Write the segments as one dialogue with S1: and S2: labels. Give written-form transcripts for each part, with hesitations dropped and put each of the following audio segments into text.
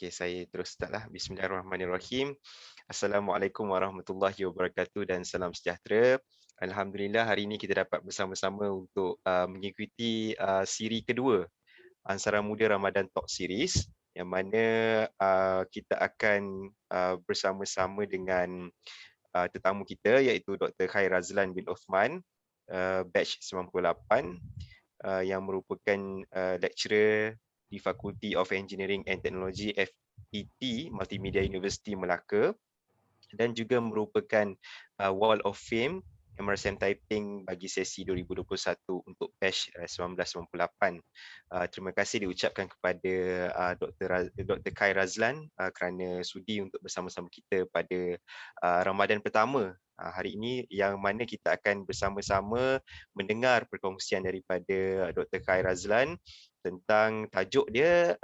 S1: Okey, saya terus start lah. Bismillahirrahmanirrahim. Assalamualaikum warahmatullahi wabarakatuh dan salam sejahtera. Alhamdulillah hari ini kita dapat bersama-sama untuk mengikuti siri kedua Ansara Muda Ramadan Talk Series yang mana kita akan bersama-sama dengan tetamu kita iaitu Dr. Khair Razlan bin Uthman, batch 98, yang merupakan lecturer di Faculty of Engineering and Technology FET Multimedia University Melaka dan juga merupakan Wall of Fame MRSM Typing bagi sesi 2021 untuk batch 1998. Terima kasih diucapkan kepada Dr. Khair Razlan kerana sudi untuk bersama-sama kita pada Ramadan pertama hari ini, yang mana kita akan bersama-sama mendengar perkongsian daripada Dr. Khair Razlan tentang tajuk dia.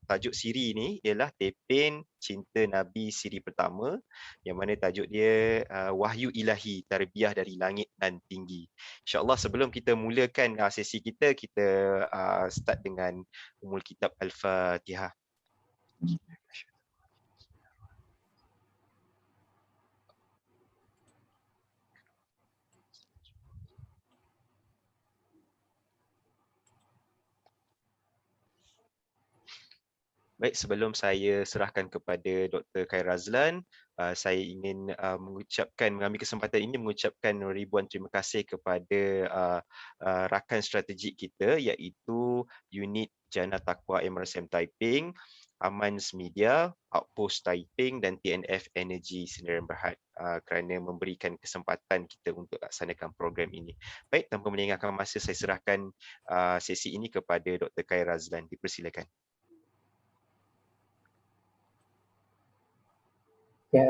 S1: Tajuk siri ini ialah Tepin Cinta Nabi Siri Pertama, yang mana tajuk dia Wahyu Ilahi Tarbiyah dari Langit dan Tinggi. InsyaAllah sebelum kita mulakan sesi kita, kita start dengan Ummul Kitab Al-Fatihah. Baik, sebelum saya serahkan kepada Dr. Khair Razlan, saya ingin mengambil kesempatan ini mengucapkan ribuan terima kasih kepada rakan strategik kita iaitu Unit Jana Taqwa MRSM Typing, Amans Media, Outpost Typing dan TNF Energy Sdn Bhd kerana memberikan kesempatan kita untuk laksanakan program ini. Baik, tanpa melengahkan masa, saya serahkan sesi ini kepada Dr. Khair Razlan. Dipersilakan.
S2: Ya,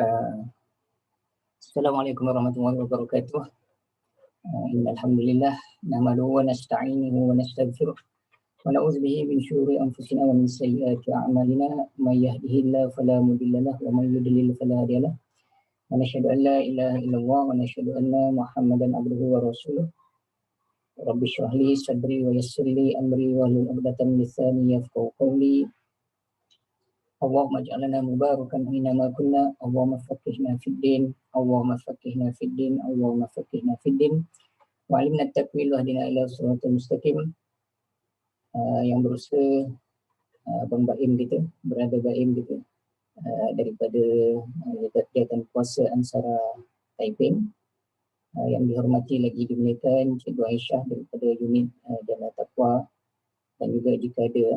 S2: Assalamualaikum warahmatullahi wabarakatuh. Alhamdulillah, nahmaduhu wa nasta'inuhu wa nastaghfiruh wa na'udzu bihi min syururi anfusina wa min sayyiati a'malina. May yahdihillahu fala mudilla lahu wa may yudlil fala hadiya lahu. Wa nashhadu an la ilaha illallah wa nashhadu anna Muhammadan abduhu wa rasuluh. Rabbi shrah li sadri wa yassir li amri wahlul 'uqdatam min lisani yafqahu qawli. Allahumma ja'alna mubarakan aina kunna, Allahumma faqihna fid din, Allahumma faqihna fid din, Allahumma faqihna fid din, wa 'allimna at-ta'wil wa hdina ila siratal mustaqim. Yang berusaha pembaim kita, berada baim kita daripada kegiatan puasa Ansara Typing, yang dihormati lagi dimuliakan Cikgu Aisyah daripada unit Jana Taqwa, dan juga jika ada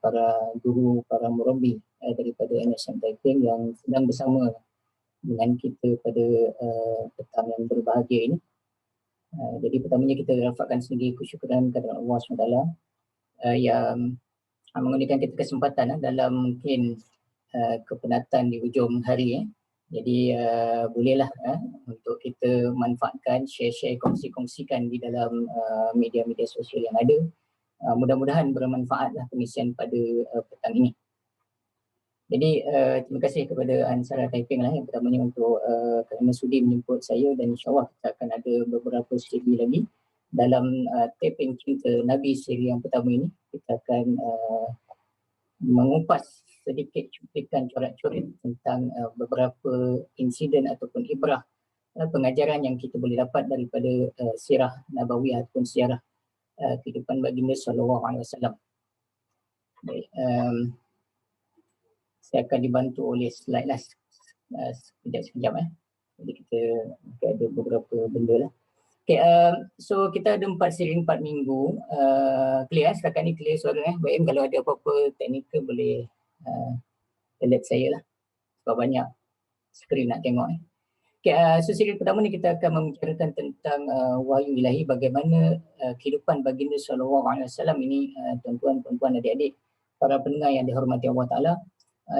S2: para guru, para murabbi daripada MRSM Typing yang sedang bersama dengan kita pada petang yang berbahagia ini. Jadi pertamanya kita rafakkan sendiri kesyukuran kepada Allah SWT yang menggunakan kita kesempatan dalam mungkin kepenatan di hujung hari. Jadi bolehlah untuk kita manfaatkan, share-share, kongsi-kongsikan di dalam media-media sosial yang ada. Mudah-mudahan bermanfaatlah pengisian pada petang ini. Jadi terima kasih kepada Ansara Typing lah yang pertamanya untuk kerana sudi menjemput saya, dan insyaAllah kita akan ada beberapa siri lagi dalam Taping Cinta Nabi siri yang pertama ini. Kita akan mengupas sedikit cuplikan corak-coret tentang beberapa insiden ataupun ibrah pengajaran yang kita boleh dapat daripada sirah Nabawiyah ataupun sirah kehidupan baginda SAW. Baik, saya akan dibantu oleh slide lah sekejap. Jadi kita ada beberapa benda lah. Okay, so kita ada 4 siri 4 minggu. Clear, setakat ni clear suara Baik, kalau ada apa-apa teknikal boleh alert saya lah, sebab banyak skrin nak tengok Okay, so siri pertama ni kita akan membicarakan tentang wahyu ilahi, bagaimana kehidupan baginda SAW ini, tuan-tuan, puan-puan, adik-adik, para pendengar yang dihormati Allah Ta'ala,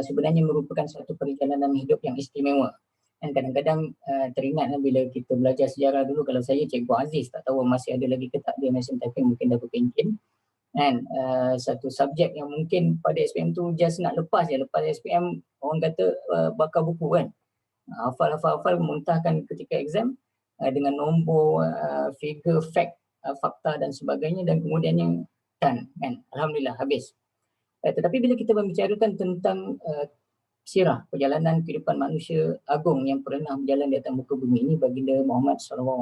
S2: sebenarnya merupakan satu perjalanan hidup yang istimewa. Dan kadang-kadang teringat bila kita belajar sejarah dulu, kalau saya Cikgu Aziz, tak tahu masih ada lagi ke tak di MRSM Typing, mungkin dah berpencin. Dan satu subjek yang mungkin pada SPM tu just nak lepas SPM, orang kata bakar buku kan. Hafal, muntahkan ketika exam dengan nombor, figure, fact, fakta dan sebagainya, dan kemudiannya kan. Alhamdulillah habis. Tetapi bila kita membicarakan tentang sirah perjalanan kehidupan manusia agung yang pernah berjalan di atas muka bumi ini, baginda Muhammad SAW,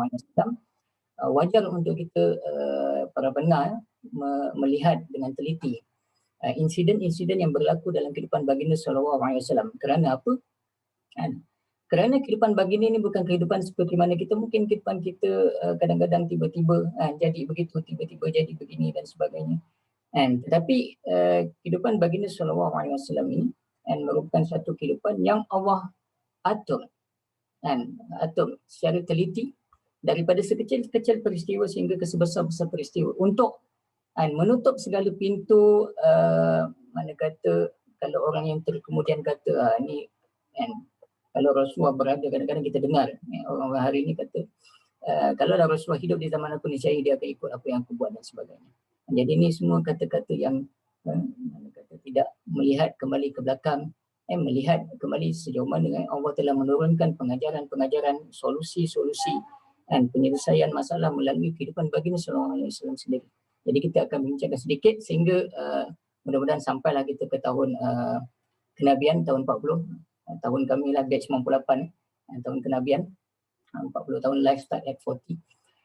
S2: wajar untuk kita para pendengar melihat dengan teliti insiden-insiden yang berlaku dalam kehidupan baginda SAW. Kerana apa? Kerana kehidupan baginda ini bukan kehidupan seperti mana kita, mungkin kehidupan kita kadang-kadang tiba-tiba jadi begitu, tiba-tiba jadi begini dan sebagainya. Tetapi kehidupan baginda SAW ini merupakan satu kehidupan yang Allah atur secara teliti, daripada sekecil-kecil peristiwa sehingga ke sebesar-besar peristiwa, untuk menutup segala pintu. Mana kata, kalau orang yang kemudian kata ni kalau Rasulullah berada, kadang-kadang kita dengar orang hari ini kata kalau Rasulullah hidup di zaman aku niscaya dia akan ikut apa yang aku buat dan sebagainya. Jadi ini semua kata-kata yang tidak melihat kembali ke belakang, melihat kembali sejauh mana Allah telah menurunkan pengajaran-pengajaran, solusi-solusi dan penyelesaian masalah melalui kehidupan baginda sallallahu alaihi wasallam sendiri. Jadi kita akan bincangkan sedikit sehingga mudah-mudahan sampailah kita ke tahun kenabian, tahun 40, tahun kami lah batch 98, tahun kenabian, 40 tahun life start at 40.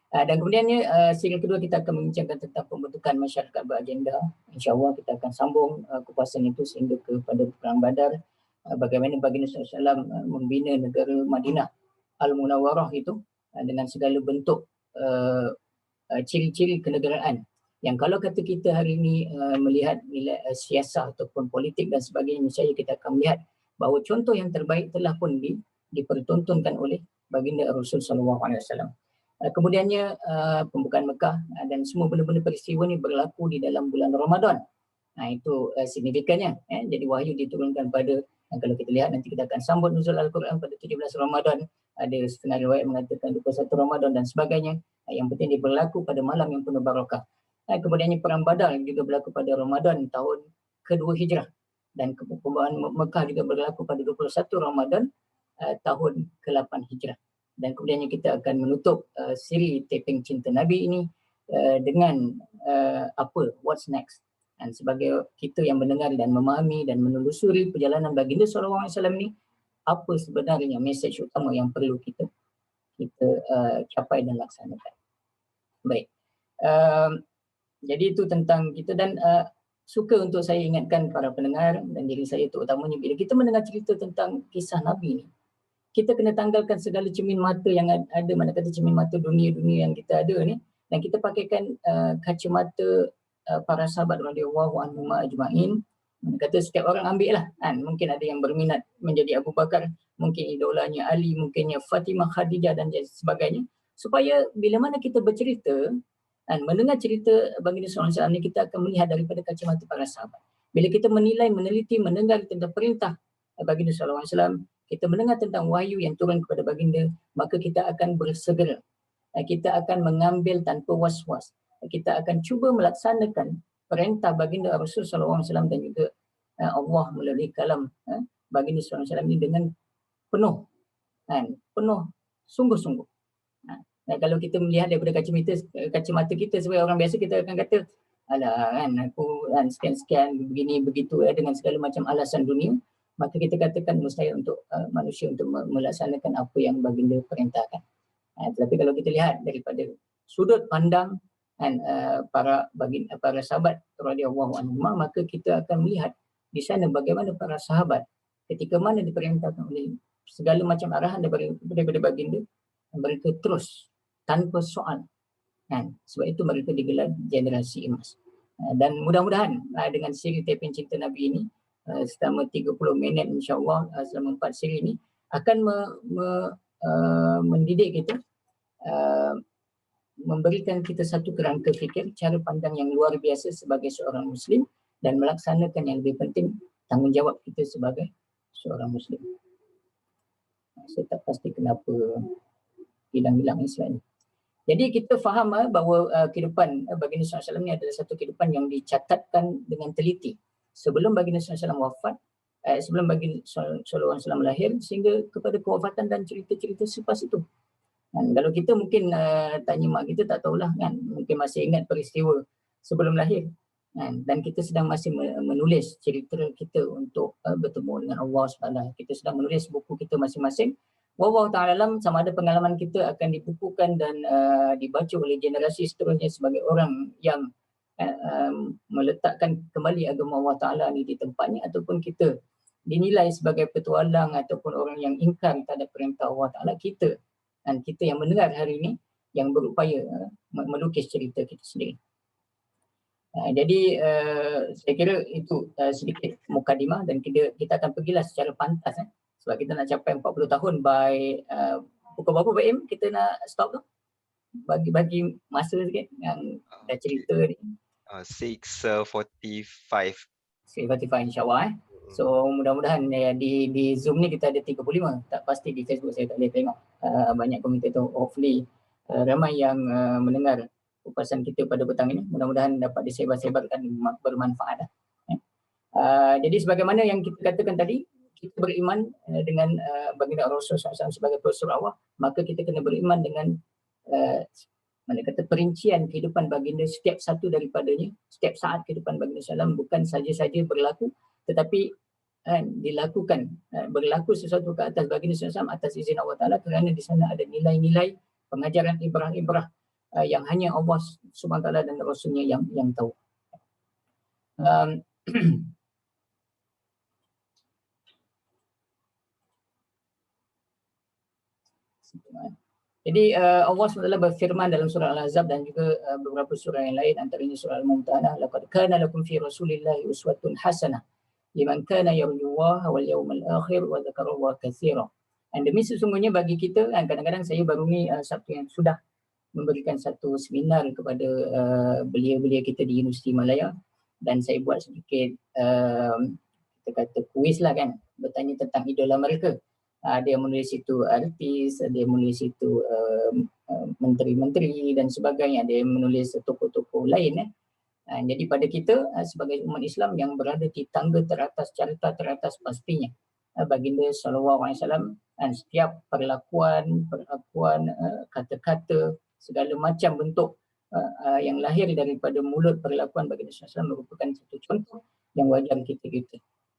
S2: Dan kemudiannya siri kedua kita akan membincangkan tentang pembentukan masyarakat beragenda. InsyaAllah kita akan sambung kupasan itu sehingga kepada Perang Badar, bagaimana baginda SAW membina negara Madinah Al-Munawwarah itu dengan segala bentuk ciri-ciri kenegaraan yang kalau kata kita hari ini melihat nilai siasat ataupun politik dan sebagainya, saya kita akan melihat bahawa contoh yang terbaik telah pun dipertontonkan oleh baginda Rasul sallallahu alaihi wasallam. Kemudiannya pembukaan Mekah dan semua benda-benda peristiwa ini berlaku di dalam bulan Ramadan. Itu signifikannya. Jadi wahyu diturunkan pada, kalau kita lihat nanti kita akan sambut nuzul Al-Quran pada 17 Ramadan. Ada setengah riwayat mengatakan 21 Ramadan dan sebagainya. Yang penting dia berlaku pada malam yang penuh barakah. Kemudiannya Perang Badar juga berlaku pada Ramadan tahun kedua Hijrah. Dan pembukaan Mekah juga berlaku pada 21 Ramadan tahun ke-8 Hijrah. Dan kemudiannya kita akan menutup siri taping Cinta Nabi ini dengan what's next. Dan sebagai kita yang mendengar dan memahami dan menelusuri perjalanan baginda SAW ini, apa sebenarnya mesej utama yang perlu kita capai dan laksanakan. Baik. Jadi itu tentang kita, dan suka untuk saya ingatkan para pendengar dan diri saya terutamanya, bila kita mendengar cerita tentang kisah Nabi ni, kita kena tanggalkan segala cermin mata yang ada, mana kata cermin mata dunia-dunia yang kita ada ni, dan kita pakaikan kacamata para sahabat radhiyallahu anhum ajma'in. Mana kata setiap orang ambil lah, mungkin ada yang berminat menjadi Abu Bakar, mungkin idolanya Ali, mungkinnya Fatimah, Khadijah dan sebagainya, supaya bila mana kita bercerita dan mendengar cerita baginda SAW ni, kita akan melihat daripada kacamata para sahabat. Bila kita menilai, meneliti, mendengar tentang perintah baginda SAW, kita mendengar tentang wahyu yang turun kepada baginda, maka kita akan bersegera. Kita akan mengambil tanpa was-was. Kita akan cuba melaksanakan perintah baginda Rasulullah SAW dan juga Allah melalui kalam baginda SAW ini dengan penuh sungguh-sungguh. Kalau kita melihat daripada kacamata kita sebagai orang biasa, kita akan kata, alah aku sekian-sekian begini begitu dengan segala macam alasan dunia, maka kita katakan mustahil untuk manusia untuk melaksanakan apa yang baginda perintahkan. Tetapi kalau kita lihat daripada sudut pandang para sahabat radhiyallahu anhum, maka kita akan melihat di sana bagaimana para sahabat ketika mana diperintahkan oleh segala macam arahan daripada baginda, mereka terus tanpa soal. Sebab itu mereka digelar generasi emas. Dan mudah-mudahan dengan siri taping Cinta Nabi ini selama 30 minit insya-Allah, selama 4 siri ini akan mendidik kita, memberikan kita satu kerangka fikir, cara pandang yang luar biasa sebagai seorang Muslim, dan melaksanakan yang lebih penting, tanggungjawab kita sebagai seorang Muslim. Saya tak pasti kenapa hilang-hilang slide ni. Jadi kita faham bahawa kehidupan baginda SAW ni adalah satu kehidupan yang dicatatkan dengan teliti sebelum baginda SAW wafat, sebelum baginda SAW lahir, sehingga kepada kewafatan dan cerita-cerita selepas itu. Kalau kita mungkin tanya mak kita, tak tahulah kan, mungkin masih ingat peristiwa sebelum lahir. Dan kita sedang masih menulis cerita kita untuk bertemu dengan Allah SWT. Kita sedang menulis buku kita masing-masing. Wallahu ta'ala alam, sama ada pengalaman kita akan dibukukan dan dibaca oleh generasi seterusnya sebagai orang yang meletakkan kembali agama Allah Ta'ala ni di tempatnya, ataupun kita dinilai sebagai petualang ataupun orang yang ingkar terhadap perintah Allah Ta'ala. Kita yang mendengar hari ini yang berupaya melukis cerita kita sendiri. Jadi saya kira itu sedikit mukadimah, dan kita akan pergilah secara pantas sebab kita nak capai 40 tahun by pukul berapa Pak Im kita nak stop tu? Bagi masa sikit yang dah cerita ni.
S1: 6:45.
S2: 6:45 insyaAllah. So mudah-mudahan di Zoom ni kita ada 35. Tak pasti di Facebook saya tak boleh tengok. Banyak komentar tu. Hopefully ramai yang mendengar kupasan kita pada petang ini. Mudah-mudahan dapat disebar-sebarkan, bermanfaat. Jadi sebagaimana yang kita katakan tadi, kita beriman dengan baginda Rasulullah SAW sebagai Rasul Allah, maka kita kena beriman dengan mana kata perincian kehidupan baginda setiap satu daripadanya, setiap saat kehidupan baginda SAW bukan saja-saja berlaku, tetapi dilakukan, berlaku sesuatu ke atas baginda SAW atas izin Allah Ta'ala, kerana di sana ada nilai-nilai pengajaran ibrah-ibrah yang hanya Allah SWT dan Rasulnya yang tahu. Jadi Allah SWT berfirman dalam surah Al-Ahzab dan juga beberapa surah yang lain, antaranya surah Al-Mumtahanah, laqad kana lakum fi rasulillahi uswatun hasanah liman kana yarjullaha wal yawmal akhir wa dzakarallaha katsira. Dan demi sesungguhnya bagi kita, kadang-kadang saya baru ni Sabtu yang sudah memberikan satu seminar kepada belia-belia kita di Universiti Malaya, dan saya buat sedikit kita kata kuis lah kan, bertanya tentang idola mereka. Ada yang menulis itu artis, ada yang menulis itu menteri-menteri dan sebagainya, ada yang menulis tokoh-tokoh lain. Jadi pada kita sebagai umat Islam yang berada di tangga teratas, carta teratas pastinya baginda SAW, dan setiap perlakuan, kata-kata, segala macam bentuk yang lahir daripada mulut perlakuan baginda SAW merupakan satu contoh yang wajar kita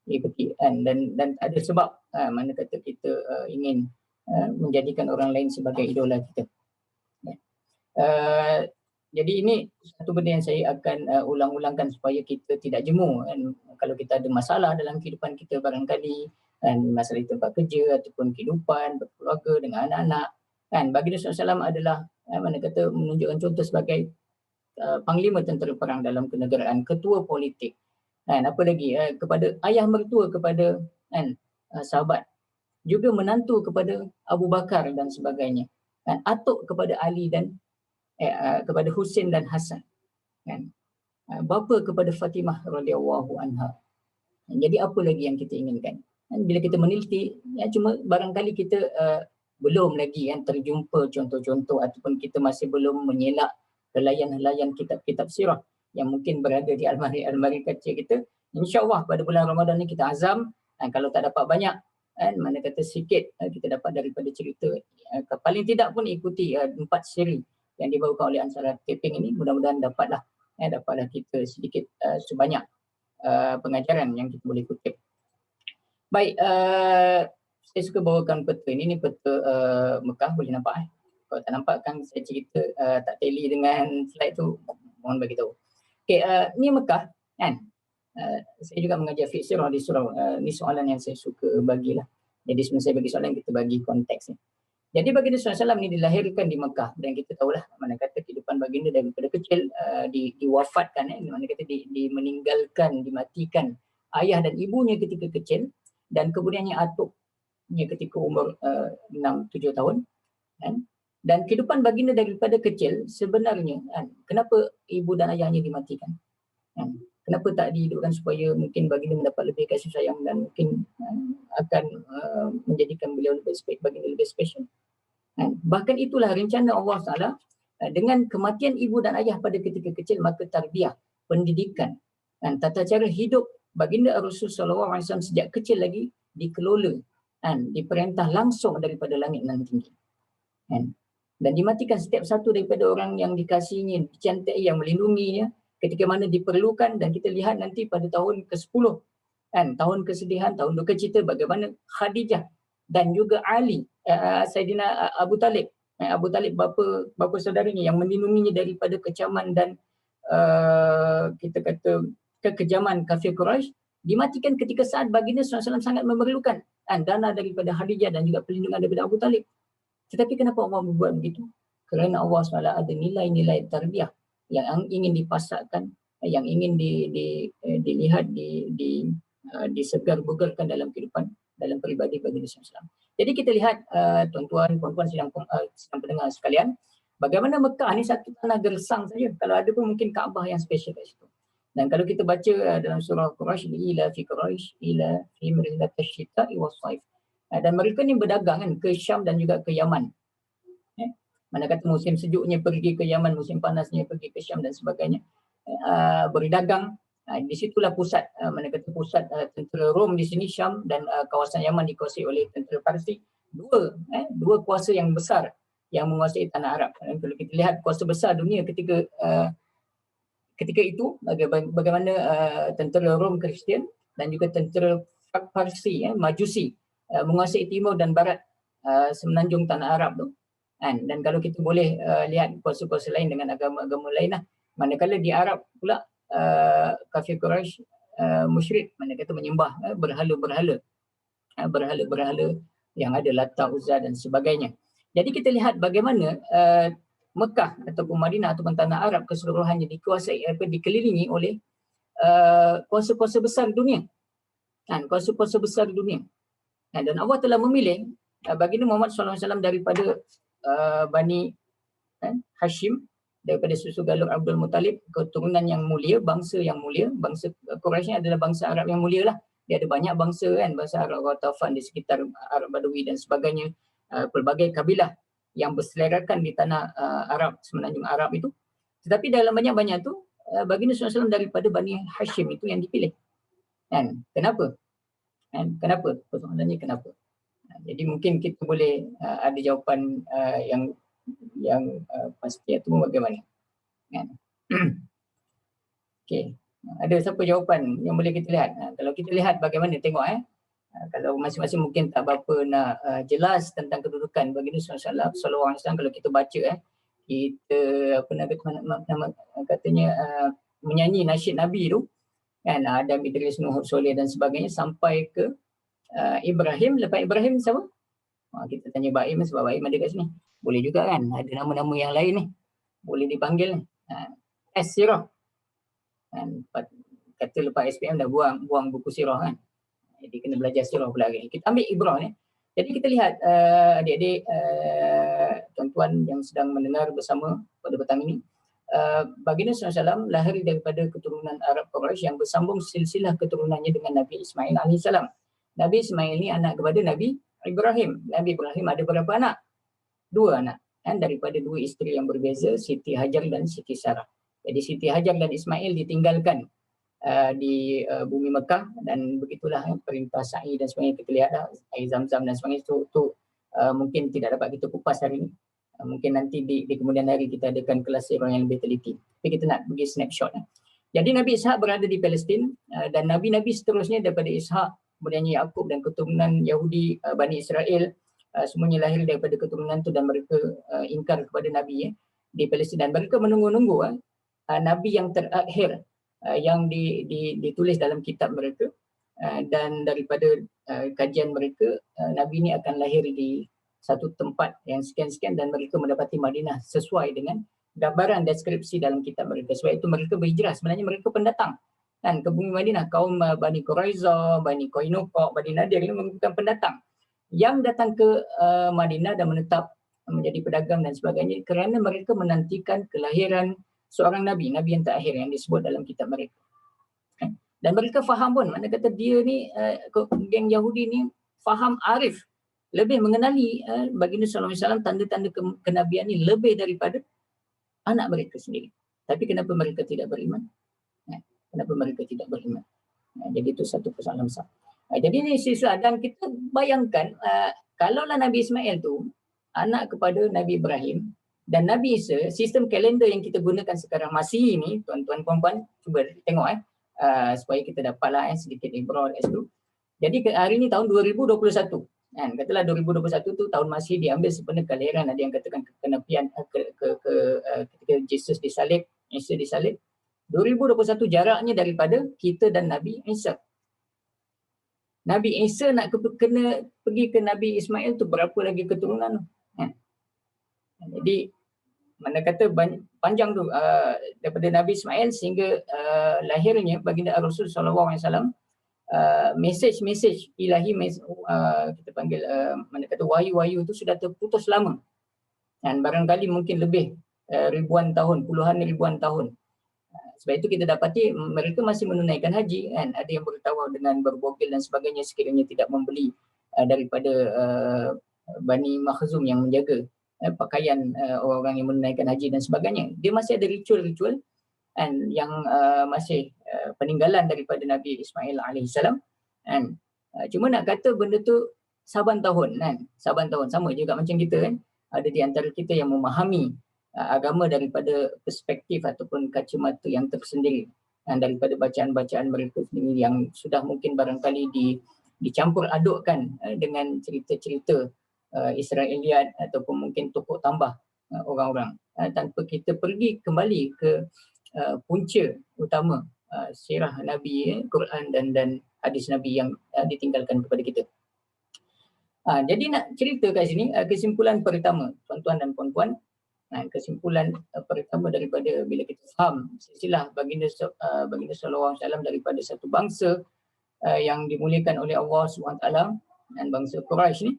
S2: ikuti, dan ada sebab mana kata kita ingin menjadikan orang lain sebagai idola kita. Jadi ini satu benda yang saya akan ulang-ulangkan supaya kita tidak jemu kalau kita ada masalah dalam kehidupan kita barangkali, masalah di tempat kerja ataupun kehidupan berkeluarga dengan anak-anak. Baginda SAW adalah mana kata menunjukkan contoh sebagai panglima tentera perang dalam kenegaraan, ketua politik. Apa lagi kepada ayah mertua kepada sahabat, juga menantu kepada Abu Bakar dan sebagainya, atuk kepada Ali dan kepada Husain dan Hasan, bapa kepada Fatimah radhiyallahu anha. Jadi apa lagi yang kita inginkan? Bila kita meneliti, cuma barangkali kita belum lagi terjumpa contoh-contoh, ataupun kita masih belum menyelak helaian-helaian kitab-kitab sirah yang mungkin berada di almari-almari kaca kita. InsyaAllah pada bulan Ramadan ni kita azam, kalau tak dapat banyak, mana kata sikit kita dapat daripada cerita, paling tidak pun ikuti 4 siri yang dibawakan oleh Ansara Taping ini, mudah-mudahan dapatlah kita sedikit sebanyak pengajaran yang kita boleh kutip. Baik, saya suka bawakan peta ini peta Mekah, boleh nampak Kalau tak nampak kan saya cerita tak tally dengan slide tu, mohon bagi tahu. Okey, ni Mekah kan. Saya juga mengajar fiqh sirah di surau. Ni soalan yang saya suka bagilah. Jadi sebelum saya bagi soalan, kita bagi konteks ni. Jadi baginda SAW ni dilahirkan di Mekah, dan kita tahulah mana kata kehidupan baginda daripada kecil diwafatkan, mana kata meninggalkan, dimatikan ayah dan ibunya ketika kecil, dan kemudiannya atuknya ketika umur 6-7 tahun. Dan kehidupan baginda daripada kecil sebenarnya, kenapa ibu dan ayahnya dimatikan? Kenapa tak dihidupkan supaya mungkin baginda mendapat lebih kasih sayang dan mungkin akan menjadikan beliau baginda lebih special. Bahkan itulah rencana Allah Ta'ala, dengan kematian ibu dan ayah pada ketika kecil, maka tarbiyah, pendidikan dan tata cara hidup baginda Rasulullah SAW sejak kecil lagi dikelola, diperintah langsung daripada langit nan tinggi. Dan dimatikan setiap satu daripada orang yang dikasihinya, dicintai, yang melindunginya, ketika mana diperlukan, dan kita lihat nanti pada tahun ke-10 kan, tahun kesedihan, tahun duka cita, bagaimana Khadijah dan juga Ali, Saidina Abu Talib, Abu Talib bapa saudaranya yang melindunginya daripada kecaman dan kita kata kekejaman kafir Quraisy, dimatikan ketika saat baginda SAW sangat memerlukan dana daripada Khadijah dan juga perlindungan daripada Abu Talib. Tetapi kenapa Allah membuat begitu? Kerana Allah SWT ada nilai-nilai tarbiyah yang ingin dipasakkan, yang ingin dilihat, disegar-bugarkan dalam kehidupan, dalam peribadi baginda SAW. Jadi kita lihat tuan-tuan, puan-puan sidang pendengar sekalian, bagaimana Mekah ni satu tanah gersang saja. Kalau ada pun mungkin Kaabah yang special kat situ. Dan kalau kita baca dalam surah Quraisy, ila fi Quraisy ila fi mrihlatish syita'i was-saif. Dan mereka ni berdagang kan ke Syam dan juga ke Yaman. Mana kata musim sejuknya pergi ke Yaman, musim panasnya pergi ke Syam dan sebagainya. Berdagang. Di situlah pusat, mana kata pusat tentera Rom di sini, Syam, dan kawasan Yaman dikuasai oleh tentera Parsi. Dua kuasa yang besar yang menguasai tanah Arab. Dan kalau kita lihat kuasa besar dunia ketika itu, bagaimana tentera Rom Kristian dan juga tentera Parsi, Majusi, menguasai timur dan barat semenanjung tanah Arab tu. Dan kalau kita boleh lihat kuasa-kuasa lain dengan agama-agama lain lah. Manakala di Arab pula kafir Quraisy musyrik, mana kata menyembah berhala-berhala yang ada Lata, Uzza dan sebagainya. Jadi kita lihat bagaimana Mekah ataupun Madinah ataupun tanah Arab keseluruhannya dikuasai, dikelilingi oleh kuasa-kuasa besar dunia. Kuasa-kuasa besar dunia. Dan Allah telah memilih baginda Muhammad SAW daripada Bani Hashim, daripada susu galur Abdul Muttalib, keturunan yang mulia, bangsa yang mulia. Bangsa Quraisy adalah bangsa Arab yang mulia lah. Dia ada banyak bangsa kan, bangsa Arab Ghatafan di sekitar Arab Badui dan sebagainya, pelbagai kabilah yang berselerakan di tanah Arab, semenanjung Arab itu. Tetapi dalam banyak-banyak tu, baginda SAW daripada Bani Hashim itu yang dipilih. Kenapa? Kenapa? Persoalannya kenapa? Jadi mungkin kita boleh ada jawapan yang pasti atau bagaimana. Okey. Ada siapa jawapan yang boleh kita lihat? Kalau kita lihat bagaimana, tengok kalau masing-masing mungkin tak berapa nak jelas tentang kedudukan baginda sallallahu alaihi wasallam. Kalau kita baca kita nama katanya menyanyi nasyid Nabi tu kan, Adam, Idris, Nuh, Soleh dan sebagainya sampai ke Ibrahim. Lepas Ibrahim siapa? Kita tanya Baim sebab Baim ada kat sini. Boleh juga kan, ada nama-nama yang lain ni boleh dipanggil ni. Sirah. Kata lepas SPM dah buang buku sirah kan. Jadi kena belajar sirah pula lagi. Kita ambil ibrah ni. Jadi kita lihat adik-adik, tuan-tuan yang sedang mendengar bersama pada petang ini. Baginda SAW lahir daripada keturunan Arab Quraisy yang bersambung silsilah keturunannya dengan Nabi Ismail AS. Nabi Ismail ni anak kepada Nabi Ibrahim. Nabi Ibrahim ada berapa anak? 2 anak. Daripada 2 isteri yang berbeza, Siti Hajar dan Siti Sarah. Jadi Siti Hajar dan Ismail ditinggalkan di bumi Mekah, dan begitulah perintah sa'i dan sebagainya. Kita lihat air Zam-Zam dan sebagainya tu mungkin tidak dapat kita kupas hari ini. Mungkin nanti di kemudian hari kita adakan kelas sirah yang lebih teliti. Tapi kita nak pergi snapshot. Jadi Nabi Ishak berada di Palestin, dan nabi-nabi seterusnya daripada Ishak, kemudian Yaqub dan keturunan Yahudi Bani Israel, semuanya lahir daripada keturunan tu, dan mereka ingkar kepada Nabi di Palestin, dan mereka menunggu-nunggu Nabi yang terakhir yang ditulis dalam kitab mereka, dan daripada kajian mereka, Nabi ini akan lahir di satu tempat yang sekian-sekian, dan mereka mendapati Madinah sesuai dengan gambaran deskripsi dalam kitab mereka. Sebab itu mereka berhijrah, sebenarnya mereka pendatang ke bumi Madinah. Kaum Bani Quraizah, Bani Qainuqa, Bani Nadir ini merupakan pendatang yang datang ke Madinah dan menetap menjadi pedagang dan sebagainya, kerana mereka menantikan kelahiran seorang Nabi yang terakhir yang disebut dalam kitab mereka. Dan mereka faham pun, mana kata dia ni, geng Yahudi ni faham, arif, lebih mengenali baginda sallallahu alaihi wasallam, tanda-tanda kenabian ni lebih daripada anak mereka sendiri. Tapi kenapa mereka tidak beriman? Kenapa mereka tidak beriman? Jadi itu satu persoalan besar. Jadi ini silsilah, dan kita bayangkan kalaulah Nabi Ismail tu anak kepada Nabi Ibrahim, Dan Nabi Isa, sistem kalender yang kita gunakan sekarang masih ini, tuan-tuan puan-puan, cuba tengok supaya kita dapatlah sedikit ibrah kat situ. Jadi hari ini tahun 2021. Kan, katalah 2021 tu tahun masih diambil sempena kelahiran, ada yang katakan kenabian ketika Yesus disalib, Isa disalib. 2021 jaraknya daripada kita dan Nabi Isa. Nabi Isa nak kena pergi ke Nabi Ismail tu berapa lagi keturunan? Jadi mana kata panjang tu daripada Nabi Ismail sehingga lahirnya baginda Rasul sallallahu alaihi wasallam, mesej-mesej ilahi, kita panggil mana kata wahyu-wahyu itu sudah terputus lama. Dan barangkali mungkin lebih ribuan tahun, puluhan ribuan tahun. Sebab itu kita dapati mereka masih menunaikan haji, kan. Ada yang bertawaf dengan berbogel dan sebagainya sekiranya tidak membeli daripada Bani Makhzum yang menjaga pakaian orang yang menunaikan haji dan sebagainya. Dia masih ada ritual-ritual kan, yang masih peninggalan daripada Nabi Ismail alaihissalam. Kan. Cuma nak kata benda tu saban tahun, kan. Saban tahun sama juga macam kita, kan. Ada di antara kita yang memahami agama daripada perspektif ataupun kacamata yang tersendiri, dan daripada bacaan-bacaan mereka sendiri yang sudah mungkin barangkali dicampur adukkan dengan cerita-cerita Israeliat ataupun mungkin tokoh tambah orang-orang, tanpa kita pergi kembali ke punca utama sirah Nabi, Quran dan hadis Nabi yang ditinggalkan kepada kita. Jadi nak cerita kat sini, kesimpulan pertama tuan-tuan dan puan-puan, kesimpulan pertama daripada bila kita faham silsilah baginda sallallahu alaihi wasallam daripada satu bangsa yang dimuliakan oleh Allah SWT dan bangsa Quraisy ni,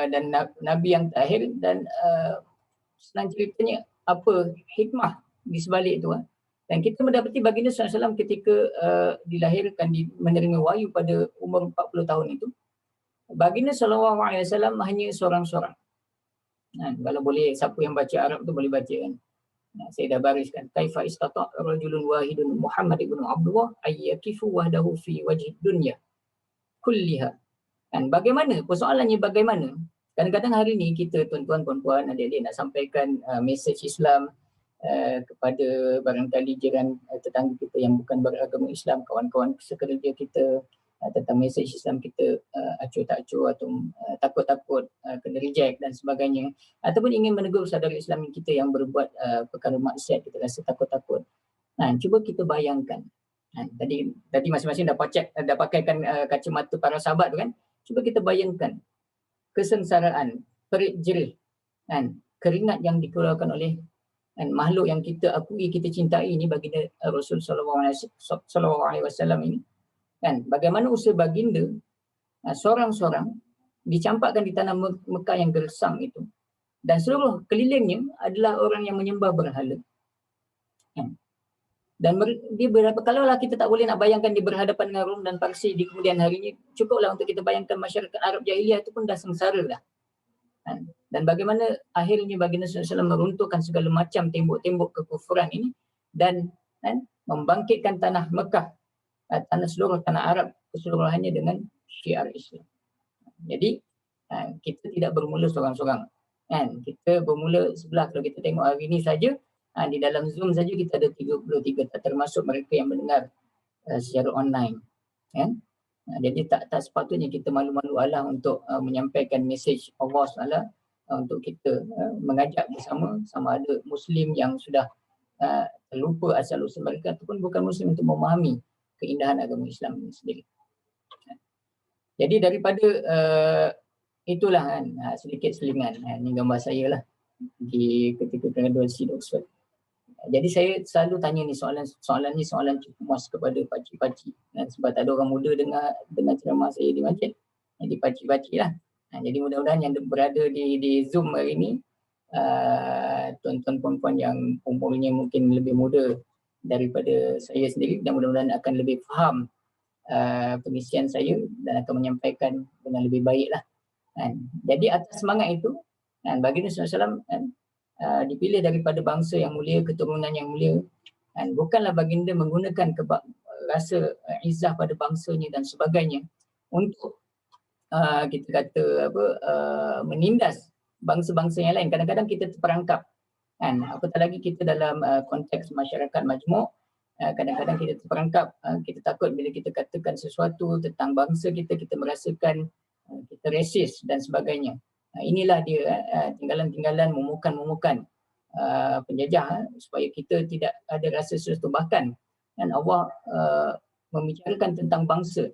S2: dan Nabi yang terakhir, dan senang ceritanya apa hikmah di sebalik itu. Dan kita mendapati baginda SAW ketika dilahirkan, menerima wahyu pada umur 40 tahun itu, baginda SAW hanya seorang-seorang. Kalau boleh, siapa yang baca Arab tu boleh baca, kan. Saya dah bariskan. Kaifa istata' rajulun wahidun Muhammad ibn Abdullah ayyakifu wahdahu fi wajhi dunya kulliha. Dan bagaimana? Persoalannya bagaimana? Kadang-kadang hari ni kita, tuan-tuan, puan-puan, adik-adik nak sampaikan mesej Islam kepada barangkali jiran tetangga kita yang bukan beragama Islam, kawan-kawan sekerja kita, tentang mesej Islam kita acuh tak acuh atau takut-takut kena reject dan sebagainya, ataupun ingin menegur saudara Islam kita yang berbuat perkara maksiat, kita rasa takut-takut. Cuba kita bayangkan, tadi masing-masing dah pakaikan kacamata para sahabat tu, kan. Cuba kita bayangkan kesengsaraan, perit jerih, keringat yang dikeluarkan oleh makhluk yang kita akui, kita cintai ini, baginda Rasul sallallahu alaihi wasallam ini. Kan, bagaimana usaha baginda seorang-seorang dicampakkan di tanah Mekah yang gersang itu, dan seluruh kelilingnya adalah orang yang menyembah berhala. Kan. Dan dia kalaulah kita tak boleh nak bayangkan dia berhadapan dengan Rom dan Parsi di kemudian harinya, cukuplah untuk kita bayangkan masyarakat Arab jahiliah itu pun dah sengsara dah. Kan. Dan bagaimana akhirnya baginda SAW meruntuhkan segala macam tembok-tembok kekufuran ini dan membangkitkan tanah Mekah, seluruh tanah Arab keseluruhannya dengan syiar Islam. Jadi kita tidak bermula seorang-seorang, kan. Kita bermula sebelah. Kalau kita tengok hari ini saja, di dalam Zoom saja kita ada 33, tak termasuk mereka yang mendengar secara online, kan. Jadi tak sepatutnya kita malu-malu Allah untuk menyampaikan mesej Allah SWT, untuk kita mengajak bersama, sama ada Muslim yang sudah terlupa asal-usul mereka ataupun bukan Muslim, untuk memahami keindahan agama Islam ini sendiri. Jadi daripada itulah, kan, sedikit selingan. Ini gambar saya lah ketika graduasi di Oxford. Jadi saya selalu tanya ni soalan ni cukup puas kepada pakcik-pakcik, sebab tak ada orang muda dengar ceramah saya di masjid. Jadi pakcik-pakcik lah. Jadi mudah-mudahan yang berada di Zoom hari ini, tuan-tuan puan-puan yang umurnya mungkin lebih muda daripada saya sendiri, dan mudah-mudahan akan lebih faham pengisian saya dan akan menyampaikan dengan lebih baik lah. Jadi atas semangat itu, baginda SAW dipilih daripada bangsa yang mulia, keturunan yang mulia, bukanlah baginda menggunakan rasa izzah pada bangsanya dan sebagainya untuk kita kata menindas bangsa-bangsa yang lain. Kadang-kadang kita terperangkap kan, apatah lagi kita dalam konteks masyarakat majmuk, kadang-kadang kita terperangkap, kita takut bila kita katakan sesuatu tentang bangsa kita, kita merasakan kita resis dan sebagainya. Inilah dia tinggalan-tinggalan momokan-momokan penjajah supaya kita tidak ada rasa sesuatu. Bahkan dan Allah membicarakan tentang bangsa.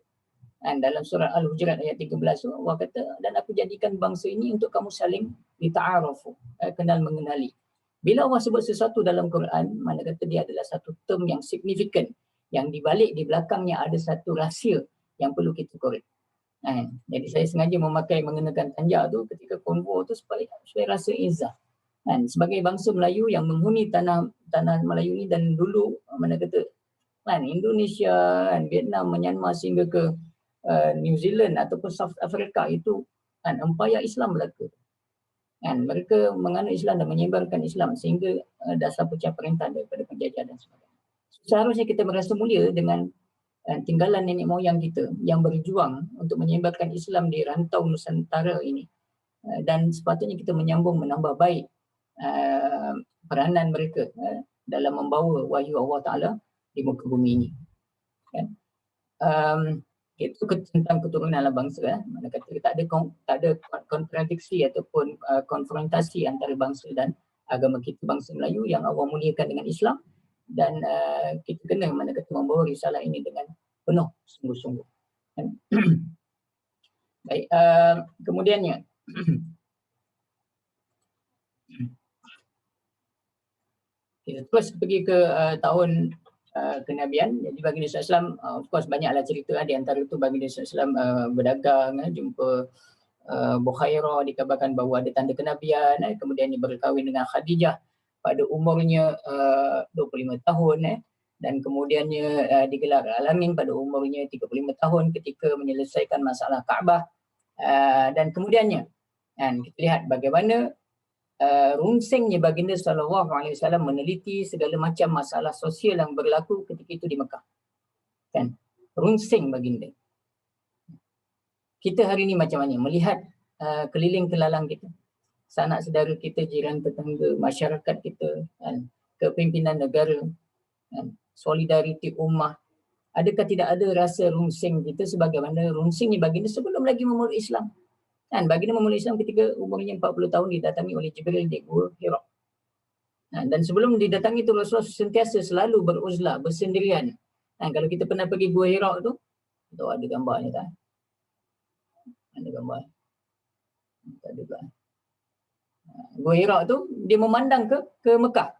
S2: Dan dalam surah Al-Hujurat ayat 13 Allah kata, dan aku jadikan bangsa ini untuk kamu saling lita'arafu, kenal mengenali. Bila Allah sebut sesuatu dalam Quran, mana kata dia adalah satu term yang signifikan, yang dibalik di belakangnya ada satu rahsia yang perlu kita korek. Jadi saya sengaja memakai mengenakan tanja tu ketika konvo tu supaya rasa izzah. Dan sebagai bangsa Melayu yang menghuni tanah Melayu ni, dan dulu mana kata kan Indonesia, Vietnam, Myanmar sehingga ke New Zealand ataupun South Africa itu kan empayar Islam Melaka. Kan mereka menganut Islam dan menyebarkan Islam sehingga dasar pecah perintah daripada penjajah dan sebagainya. Seharusnya kita merasa mulia dengan tinggalan nenek moyang kita yang berjuang untuk menyebarkan Islam di rantau Nusantara ini. Dan sepatutnya kita menyambung menambah baik peranan mereka dalam membawa wahyu Allah Ta'ala di muka bumi ini. Itu tentang keturunan alam bangsa. Mana kata tak ada kontradiksi ataupun konfrontasi antara bangsa dan agama kita, bangsa Melayu yang Allah muliakan dengan Islam, dan kita kena mana kata membawa risalah ini dengan penuh sungguh-sungguh. Baik, kemudiannya kita terus pergi ke tahun kenabian. Jadi baginda SAW, of course banyaklah cerita. Di antara itu baginda SAW berdagang, jumpa Bukhairah, dikabarkan bahawa ada tanda kenabian. Kemudian dia berkahwin dengan Khadijah pada umurnya 25 tahun. Dan kemudiannya digelar Al-Amin pada umurnya 35 tahun ketika menyelesaikan masalah Kaabah. Dan kemudiannya kita lihat bagaimana rungsingnya baginda SAW meneliti segala macam masalah sosial yang berlaku ketika itu di Mekah. Kan? Rungsing baginda. Kita hari ini macam mana melihat keliling kelalang kita, sanak saudara kita, jiran tetangga, masyarakat kita, kan? Kepimpinan negara, kan? Solidariti ummah. Adakah tidak ada rasa rungsing kita sebagaimana rungsingnya baginda sebelum lagi memeluk Islam? Dan baginda memeluk Islam ketika umurnya 40 tahun didatangi oleh Jibril di Gua Hira. Dan sebelum didatangi itu Rasulullah sentiasa selalu beruzlah, bersendirian. Kalau kita pernah pergi Gua Hira tu ada gambarnya tak? Ada gambar? Tak ada pula. Gua Hira tu dia memandang ke Mekah.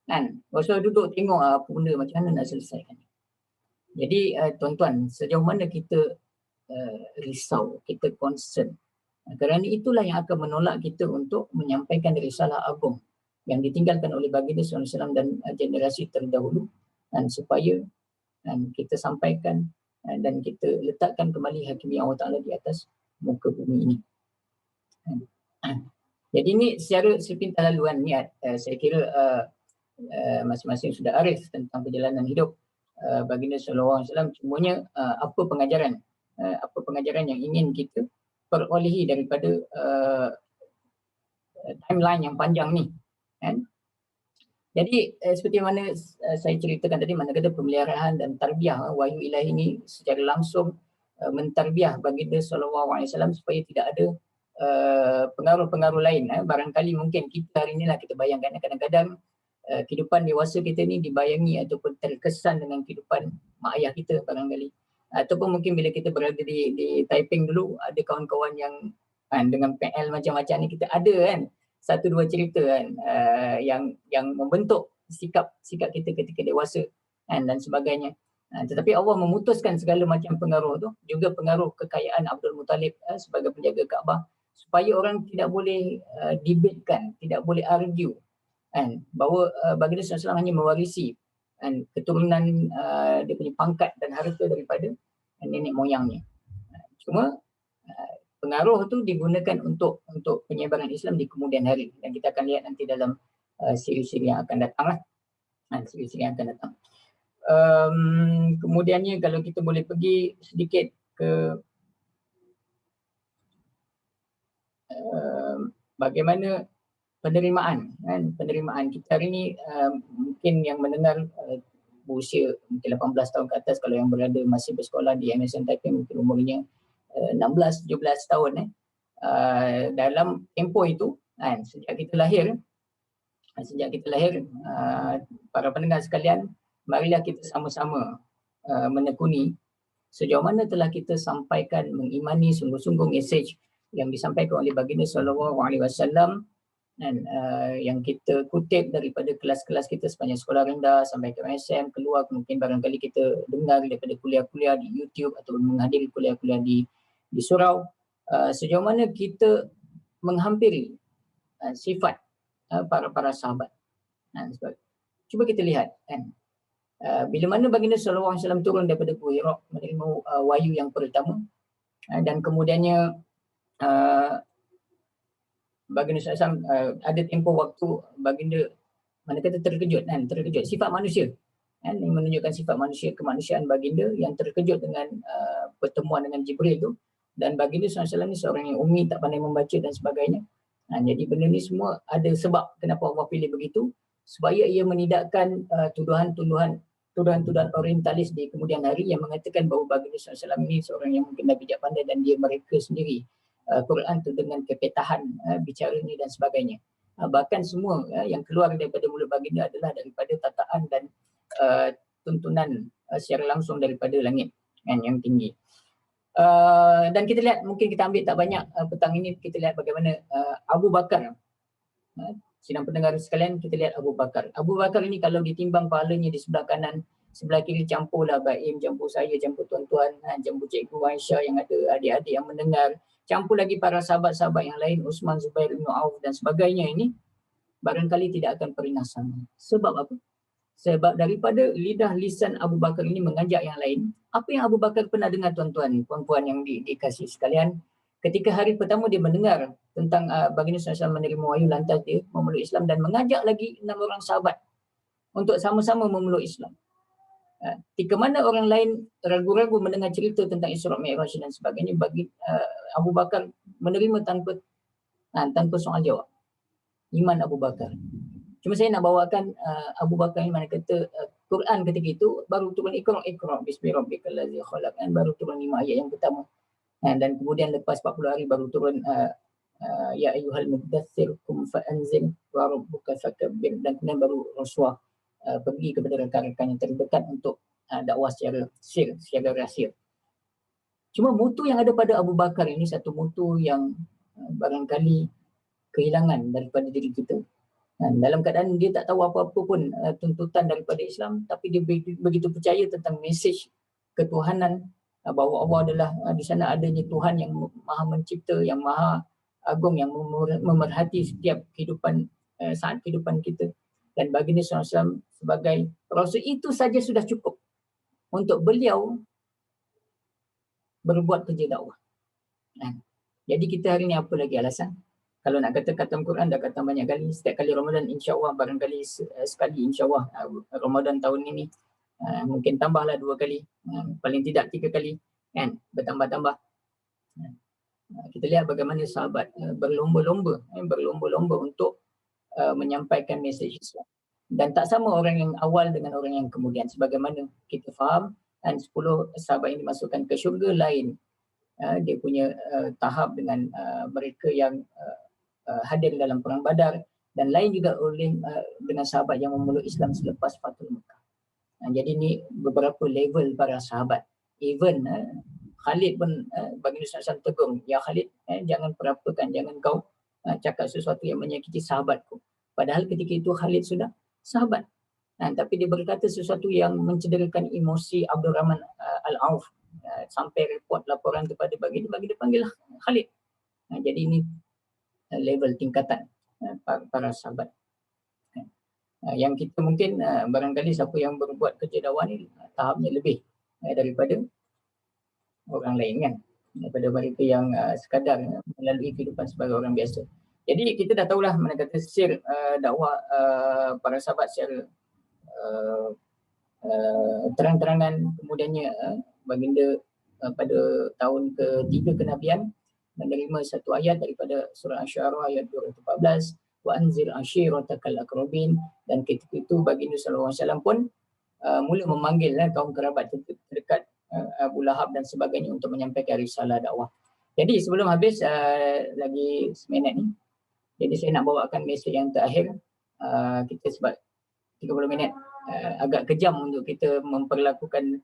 S2: Kan? Rasulullah duduk tengok apa benda macam mana nak selesaikan. Jadi tuan-tuan, sejauh mana kita risau, kita concern. Kerana itulah yang akan menolak kita untuk menyampaikan risalah agung yang ditinggalkan oleh baginda SAW dan generasi terdahulu, dan supaya kita sampaikan dan kita letakkan kembali hakimiyah Allah Ta'ala di atas muka bumi ini. Jadi ini secara sepintas laluan niat. Saya kira masing-masing sudah arif tentang perjalanan hidup baginda SAW. Cumanya apa pengajaran yang ingin kita perolehi daripada timeline yang panjang ni, kan? Jadi seperti mana saya ceritakan tadi, mana kata pemeliharaan dan tarbiyah wahyu ilahi ini secara langsung mentarbiyah baginda SAW supaya tidak ada pengaruh-pengaruh lain. Barangkali mungkin kita hari inilah kita bayangkan kadang-kadang kehidupan dewasa kita ni dibayangi ataupun terkesan dengan kehidupan mak ayah kita barangkali. Ataupun mungkin bila kita berada di Taiping dulu, ada kawan-kawan yang dengan PL macam-macam ni, kita ada kan satu dua cerita kan yang membentuk sikap kita ketika dewasa dan sebagainya. Tetapi Allah memutuskan segala macam pengaruh tu, juga pengaruh kekayaan Abdul Muttalib sebagai penjaga Kaabah, supaya orang tidak boleh debatekan, tidak boleh argue bahawa baginda SAW hanya mewarisi keturunan dia punya pangkat dan harta daripada nenek moyangnya. Cuma pengaruh tu digunakan untuk penyebaran Islam di kemudian hari, dan kita akan lihat nanti dalam siri-siri yang akan datang lah. Siri-siri yang akan datang. Kemudiannya kalau kita boleh pergi sedikit ke bagaimana penerimaan kan, penerimaan kita hari ini mungkin yang mendengar berusia mungkin 18 tahun ke atas, kalau yang berada masih bersekolah di MSN Taipei mungkin umurnya 16 17 tahun dalam tempoh itu kan, sejak kita lahir para pendengar sekalian, marilah kita sama-sama menekuni sejauh mana telah kita sampaikan, mengimani sungguh-sungguh mesej yang disampaikan oleh baginda sallallahu alaihi wasallam dan yang kita kutip daripada kelas-kelas kita sepanjang sekolah rendah sampai ke MSM, keluar mungkin barangkali kita dengar daripada kuliah-kuliah di YouTube atau menghadiri kuliah-kuliah di surau, sejauh mana kita menghampiri sifat para sahabat. Cuba kita lihat kan, bila mana baginda sallallahu alaihi wasallam turun daripada Gua Hira menerima wahyu yang pertama, dan kemudiannya baginda SAW ada tempoh waktu baginda mana kata terkejut kan, terkejut sifat manusia kan, yang menunjukkan sifat manusia, kemanusiaan baginda yang terkejut dengan pertemuan dengan Jibril tu, dan baginda SAW ni seorang yang ummi, tak pandai membaca dan sebagainya. Jadi benda ni semua ada sebab kenapa Allah pilih begitu, supaya ia menidakkan tuduhan-tuduhan orientalis di kemudian hari yang mengatakan bahawa baginda SAW ini seorang yang mungkin dah bijak pandai dan dia mereka sendiri Quran tu dengan kepetahan bicaranya dan sebagainya. Bahkan semua yang keluar daripada mulut baginda adalah daripada tataan dan tuntunan secara langsung daripada langit yang tinggi. Dan kita lihat, mungkin kita ambil tak banyak petang ini, kita lihat bagaimana Abu Bakar. Sidang pendengar sekalian, kita lihat Abu Bakar. Abu Bakar ini kalau ditimbang pahalanya di sebelah kanan, sebelah kiri campurlah Baim, campur saya, campur tuan-tuan, campur Cikgu Aisyah yang ada, adik-adik yang mendengar, campur lagi para sahabat-sahabat yang lain, Uthman, Zubair bin Auf dan sebagainya, ini barangkali tidak akan pernah sama. Sebab apa? Sebab daripada lidah lisan Abu Bakar ini mengajak yang lain. Apa yang Abu Bakar pernah dengar, tuan-tuan, puan-puan yang dikasihi sekalian, ketika hari pertama dia mendengar tentang baginda SAW menerima wahyu, lantas dia memeluk Islam dan mengajak lagi 6 orang sahabat untuk sama-sama memeluk Islam. Ketika mana orang lain ragu-ragu mendengar cerita tentang Isra Mi'raj dan sebagainya, bagi Abu Bakar menerima tanpa soal jawab. Iman Abu Bakar. Cuma saya nak bawakan Abu Bakar ni, mana kata Quran ketika itu baru turun Iqra bismi rabbikal ladzi khalaq, baru turun 5 ayat yang pertama. Dan kemudian lepas 40 hari baru turun ya ayyuhal mudaththir qum fa'anzir wa rabbuka fakabbir, dan kemudian baru Rasulullah pergi kepada rakan-rakan yang terdekat untuk dakwah secara rahsia. Cuma mutu yang ada pada Abu Bakar ini satu mutu yang barangkali kehilangan daripada diri kita. Dalam keadaan dia tak tahu apa-apa pun tuntutan daripada Islam, tapi dia begitu percaya tentang mesej ketuhanan, bahawa Allah adalah di sana adanya Tuhan yang maha mencipta, yang maha agung, yang memerhati setiap kehidupan, saat kehidupan kita. Dan baginda SAW sebagai Rasul, itu saja sudah cukup untuk beliau berbuat kerja dakwah. Jadi kita hari ini apa lagi alasan? Kalau nak kata khatam Quran, dah khatam banyak kali. Setiap kali Ramadan, insyaAllah barangkali sekali, insyaAllah Ramadan tahun ini mungkin tambahlah 2 kali, paling tidak 3 kali, kan, bertambah-tambah. Kita lihat bagaimana sahabat berlomba-lomba untuk menyampaikan mesej Islam. Dan tak sama orang yang awal dengan orang yang kemudian. Sebagaimana kita faham, 10 sahabat yang dimasukkan ke syurga lain dia punya tahap dengan mereka yang hadir dalam perang Badar, dan lain juga oleh dengan sahabat yang memeluk Islam selepas Fathul Mekah. Jadi ini beberapa level para sahabat. Even Khalid pun baginda SAW tegur, ya Khalid, jangan perapakan, jangan kau cakap sesuatu yang menyakiti sahabatku. Padahal ketika itu Khalid sudah sahabat. Tapi dia berkata sesuatu yang mencederakan emosi Abdul Rahman Al-Auf, sampai report laporan kepada baginda panggil Khalid. Jadi ini level tingkatan para sahabat. Yang kita mungkin barangkali siapa yang berbuat kerja dakwah ni tahapnya lebih daripada orang lain, kan, daripada mereka yang sekadar melalui kehidupan sebagai orang biasa. Jadi kita dah tahulah mana kata sir dakwah para sahabat secara terang-terangan. Kemudiannya baginda pada tahun ke-3 kenabian menerima satu ayat daripada surah Asy-Syu'ara ayat 214, wa anzir ashiratakal aqrabin, dan ketika itu baginda sallallahu alaihi wasallam pun mula memanggil kaum kerabat terdekat Abu Lahab dan sebagainya untuk menyampaikan risalah dakwah. Jadi sebelum habis lagi seminit ni, jadi saya nak bawakan mesej yang terakhir. Kita sebab 30 minit agak kejam untuk kita memperlakukan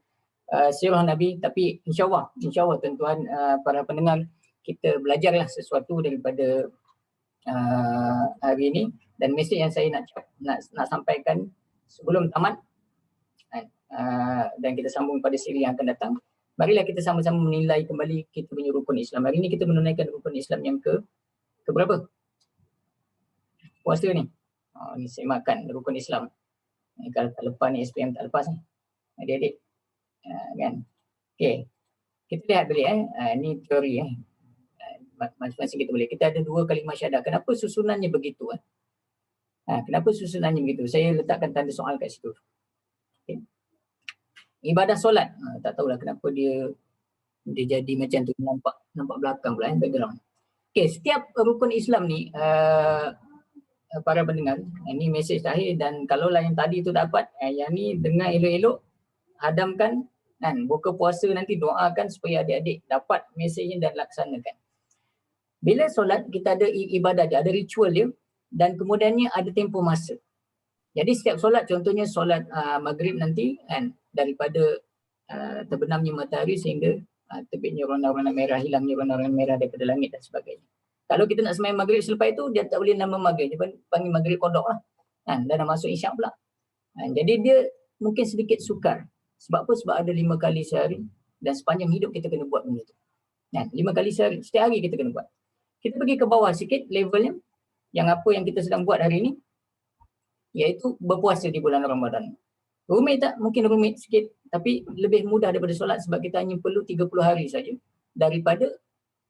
S2: sirah Nabi, tapi insyaAllah tuan-tuan para pendengar, kita belajarlah sesuatu daripada hari ini, dan mesej yang saya nak sampaikan sebelum tamat dan kita sambung pada siri yang akan datang. Marilah kita sama-sama menilai kembali kita punya rukun Islam. Hari ini kita menunaikan rukun Islam yang ke berapa? Puasa ni. Ni saya makan rukun Islam. Kalau tak lepas ni SPM tak lepas ni. Adik-adik. Kan? Okey. Kita lihat balik ni teori masing-masing kita boleh. Kita ada 2 kalimah syahadah. Kenapa susunannya begitu? Kenapa susunannya begitu? Saya letakkan tanda soal kat situ. Okay. Ibadah solat, tak tahulah kenapa dia jadi macam tu, nampak belakang pula background. Okey, setiap rukun Islam ni para pendengar, ini mesej terakhir, dan kalau lah yang tadi tu dapat, yang ni dengar elok-elok, hadamkan kan, buka puasa nanti doakan supaya adik-adik dapat mesejnya dan laksanakan. Bila solat kita ada ibadah dia, ada ritual dia, dan kemudiannya ada tempoh masa. Jadi setiap solat, contohnya solat maghrib nanti kan, daripada terbenamnya matahari sehingga terbitnya warna-warna merah, hilangnya warna-warna merah daripada langit dan sebagainya. Kalau kita nak sembahyang maghrib selepas itu, dia tak boleh nama maghrib, dia panggil maghrib qada lah. Dan dah masuk isyak pula. Jadi dia mungkin sedikit sukar. Sebab apa? Sebab ada 5 kali sehari dan sepanjang hidup kita kena buat benda tu. 5 kali sehari, setiap hari kita kena buat. Kita pergi ke bawah sikit levelnya, yang apa yang kita sedang buat hari ini, iaitu berpuasa di bulan Ramadan. Rumit tak? Mungkin rumit sikit, tapi lebih mudah daripada solat sebab kita hanya perlu 30 hari saja daripada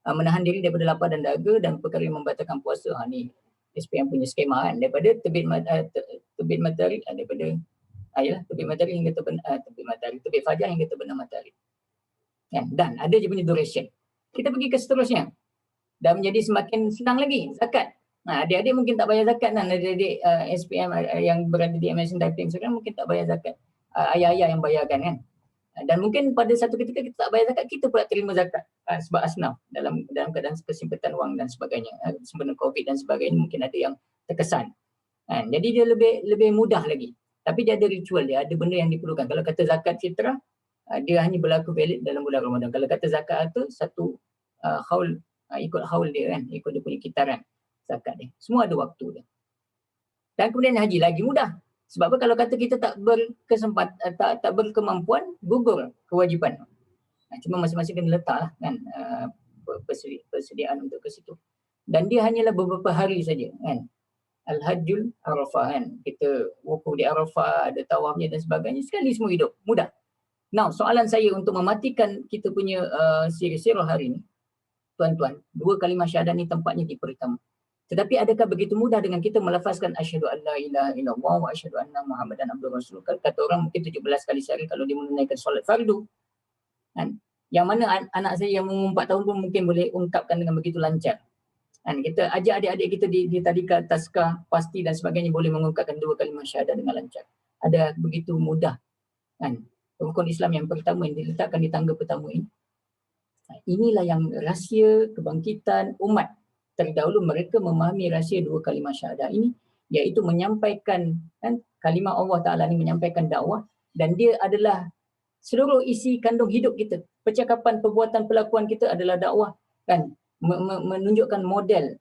S2: menahan diri daripada lapar dan dahaga dan perkara yang membatalkan puasa. Ni SPM punya skema kan, daripada terbit matahari, daripada terbit matahari hingga terbit fajar hingga terbenam matahari. Dan ada je punya duration. Kita pergi ke seterusnya. Dan menjadi semakin senang lagi, zakat. Adik-adik mungkin tak bayar zakat kan, adik-adik SPM yang berada di MSN Typing sekarang mungkin tak bayar zakat. Ayah-ayah yang bayarkan kan. Dan mungkin pada satu ketika kita tak bayar zakat, kita pula terima zakat sebab asnaf dalam keadaan kesimpitan wang dan sebagainya. Sebelum COVID dan sebagainya mungkin ada yang terkesan. Jadi dia lebih mudah lagi. Tapi dia ada ritual dia, ada benda yang diperlukan. Kalau kata zakat fitrah, dia hanya berlaku valid dalam bulan Ramadan. Kalau kata zakat itu satu haul, ikut haul dia kan, ikut dia punya kitaran zakat dia. Semua ada waktu dia. Dan kemudian haji lagi mudah. Sebab apa? Kalau kata kita tak berkesempatan, tak berkemampuan, gugur kewajipan. Cuma masing-masing kena letak lah kan persediaan untuk ke situ. Dan dia hanyalah beberapa hari saja kan. Al-Hajjul Arafah kan. Kita wukuf di Arafah, ada tawafnya dan sebagainya. Sekali semua hidup. Mudah. Now, soalan saya untuk mematikan kita punya sirah hari ini, tuan-tuan, 2 kalimah syahadat ni tempatnya di pertama. Tetapi adakah begitu mudah dengan kita melafazkan asyhadu an la ilaha illallah wa asyhadu anna Muhammadan abduhu rasul? Kata orang mungkin 17 kali sehari kalau dia menunaikan solat fardu. Kan? Yang mana anak saya yang umur 4 tahun pun mungkin boleh ungkapkan dengan begitu lancar. Kan? Kita ajak adik-adik kita di tadika, taskah, pasti dan sebagainya boleh mengungkapkan 2 kalimah syahadat dengan lancar. Ada begitu mudah. Kan? Rukun Islam yang pertama yang diletakkan di tangga pertama ini. Inilah yang rahsia kebangkitan umat. Terdahulu mereka memahami rahsia 2 kalimah syahadah ini, iaitu menyampaikan kan, kalimah Allah Ta'ala ini menyampaikan dakwah, dan dia adalah seluruh isi kandung hidup kita. Percakapan, perbuatan, perlakuan kita adalah dakwah kan, menunjukkan model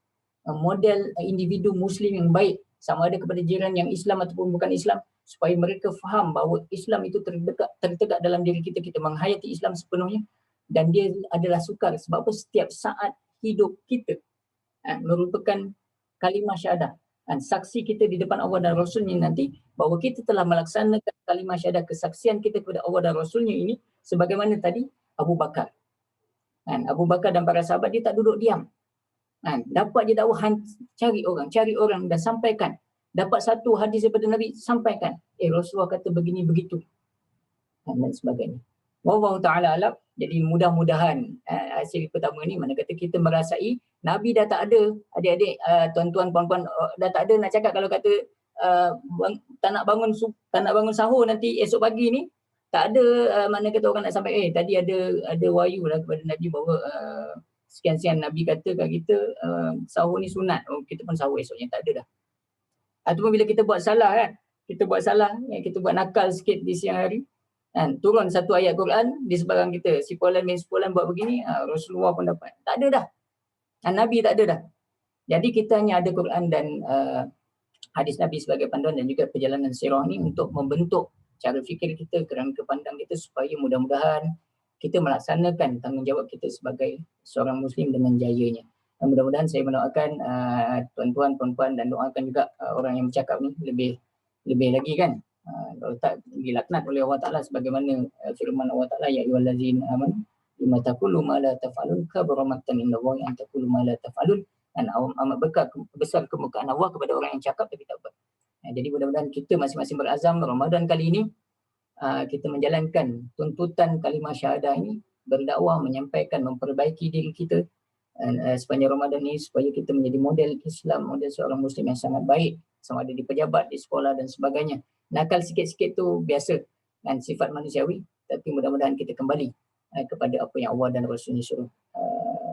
S2: individu Muslim yang baik, sama ada kepada jiran yang Islam ataupun bukan Islam, supaya mereka faham bahawa Islam itu tertegak dalam diri kita, kita menghayati Islam sepenuhnya, dan dia adalah sukar. Sebab apa? Setiap saat hidup kita merupakan kalimah syahadah. Saksi kita di depan Allah dan Rasulnya nanti bahawa kita telah melaksanakan kalimah syahadah, kesaksian kita kepada Allah dan Rasulnya ini, sebagaimana tadi Abu Bakar. Abu Bakar dan para sahabat dia tak duduk diam. Dapat je dakwah, cari orang dan sampaikan. Dapat satu hadis daripada Nabi, sampaikan. Rasulullah kata begini begitu. Dan sebagainya. Wallahu ta'ala alam. Jadi mudah-mudahan siri pertama ni mana kata kita merasai Nabi dah tak ada, adik-adik, tuan-tuan, puan-puan, dah tak ada nak cakap kalau kata tak nak bangun sahur nanti esok pagi ni, tak ada mana kata orang nak sampai tadi ada wahyu lah kepada Nabi bahawa sekian-sekian Nabi kata kat kita sahur ni sunat, kita pun sahur esoknya, tak ada dah. Ataupun bila kita buat salah kan, kita buat nakal sikit di siang hari, kan, turun satu ayat Quran di sebarang kita, si Fulan bin Fulan buat begini, Rasulullah pun dapat. Tak ada dah. Nabi tak ada dah. Jadi kita hanya ada Quran dan hadis Nabi sebagai panduan dan juga perjalanan sirah ni untuk membentuk cara fikir kita, kerangka pandang kita supaya mudah-mudahan kita melaksanakan tanggungjawab kita sebagai seorang Muslim dengan jayanya. Dan mudah-mudahan saya mendoakan tuan-tuan, puan-puan dan doakan juga orang yang bercakap ni lebih lagi kan. Kalau tak dilaknat oleh Allah Ta'ala sebagaimana firman Allah Ta'ala, ya ayyuhallazina amanu lima taqulu ma la taf'alun kabura maqtan indallahi an taqulu ma la taf'alun. Dan amat besar kemukaan Allah kepada orang yang cakap tapi tak buat. Jadi mudah-mudahan kita masing-masing berazam Ramadan kali ini kita menjalankan tuntutan kalimah syahadah ini, berdakwah, menyampaikan, memperbaiki diri kita sepanjang Ramadan ini supaya kita menjadi model Islam, model seorang Muslim yang sangat baik, sama ada di pejabat, di sekolah dan sebagainya. Nakal sikit-sikit tu biasa dan sifat manusiawi, tapi mudah-mudahan kita kembali kepada apa yang Allah dan Rasulnya suruh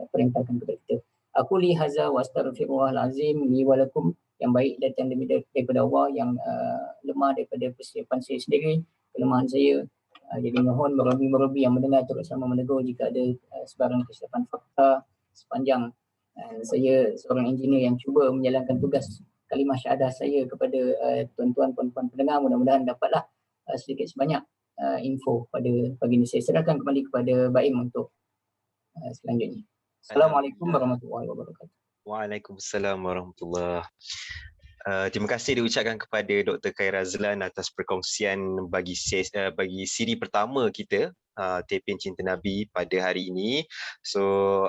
S2: perintahkan kepada kita. Aku li haza wa astaghfirullahal azim li wa lakum, yang baik datang daripada Allah, yang lemah daripada persiapan saya sendiri, kelemahan saya. Jadi mohon merabi yang mendengar terus sama menegur jika ada sebarang kesilapan fakta sepanjang saya seorang engineer yang cuba menjalankan tugas kalimah syahadah saya kepada tuan-tuan, puan-puan pendengar. Mudah-mudahan dapatlah sedikit sebanyak info pada pagi ini. Saya serahkan kembali kepada Baim untuk selanjutnya. Assalamualaikum warahmatullahi wabarakatuh.
S1: Waalaikumsalam warahmatullahi. Terima kasih diucapkan kepada Dr. Khair Razlan atas perkongsian bagi siri pertama kita, Taping Cinta Nabi pada hari ini. So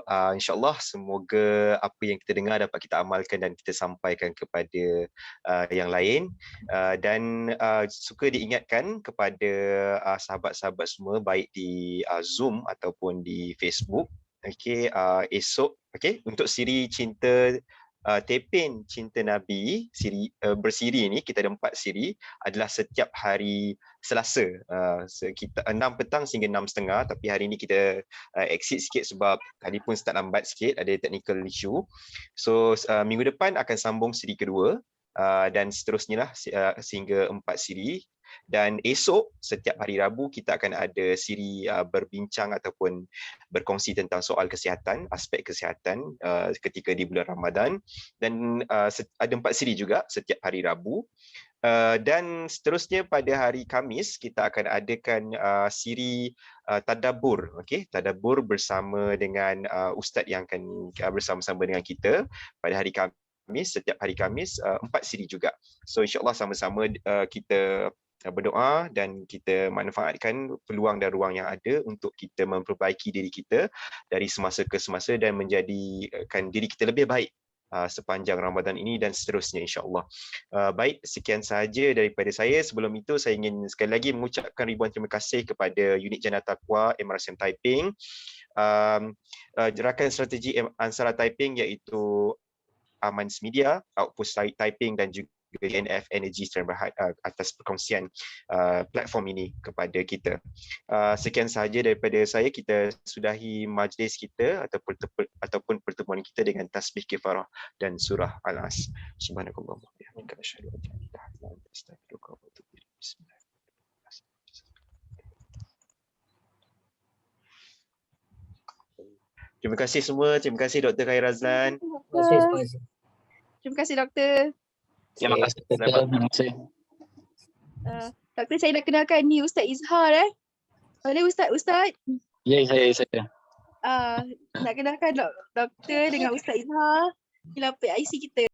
S1: insyaAllah semoga apa yang kita dengar dapat kita amalkan dan kita sampaikan kepada yang lain. Dan suka diingatkan kepada sahabat-sahabat semua baik di Zoom ataupun di Facebook. Esok untuk siri cinta Taping Cinta Nabi bersiri ini, kita ada 4 siri, adalah setiap hari Selasa sekitar 6 petang sehingga 6.30, tapi hari ini kita exit sikit sebab tadi pun start lambat sikit, ada technical issue. So minggu depan akan sambung siri kedua dan seterusnya lah sehingga 4 siri. Dan esok setiap hari Rabu kita akan ada siri berbincang ataupun berkongsi tentang soal kesihatan, aspek kesihatan ketika di bulan Ramadan. Dan ada 4 siri juga setiap hari Rabu. Dan seterusnya pada hari Khamis kita akan adakan siri tadabbur, tadabbur bersama dengan ustaz yang akan bersama-sama dengan kita pada hari Khamis. Setiap hari Khamis 4 siri juga. So insya-Allah sama-sama kita berdoa dan kita manfaatkan peluang dan ruang yang ada untuk kita memperbaiki diri kita dari semasa ke semasa dan menjadikan diri kita lebih baik sepanjang Ramadan ini dan seterusnya insya-Allah. Baik, sekian sahaja daripada saya. Sebelum itu saya ingin sekali lagi mengucapkan ribuan terima kasih kepada unit Jannah Taqwa MRSM Taiping, rakan strategi Ansara Taiping iaitu Amans Media, Outpost Taiping dan juga NF Energy Seram Berhad atas perkongsian platform ini kepada kita. Sekian sahaja daripada saya. Kita sudahi majlis kita ataupun pertemuan kita dengan tasbih kifarah dan surah Al-As. Subhanakallahumma wa bihamdika asyhadu an la ilaha illa anta astaghfiruka wa atubu ilaik. Terima kasih semua. Terima kasih Dr. Khair Razlan.
S3: Terima kasih Doktor.
S4: Terima kasih. Terima kasih.
S3: Doktor, saya nak kenalkan ni Ustaz Izhar Boleh Ustaz?
S4: Ya, saya.
S3: Nak kenalkan Doktor dengan Ustaz Izhar, pelapis IC kita.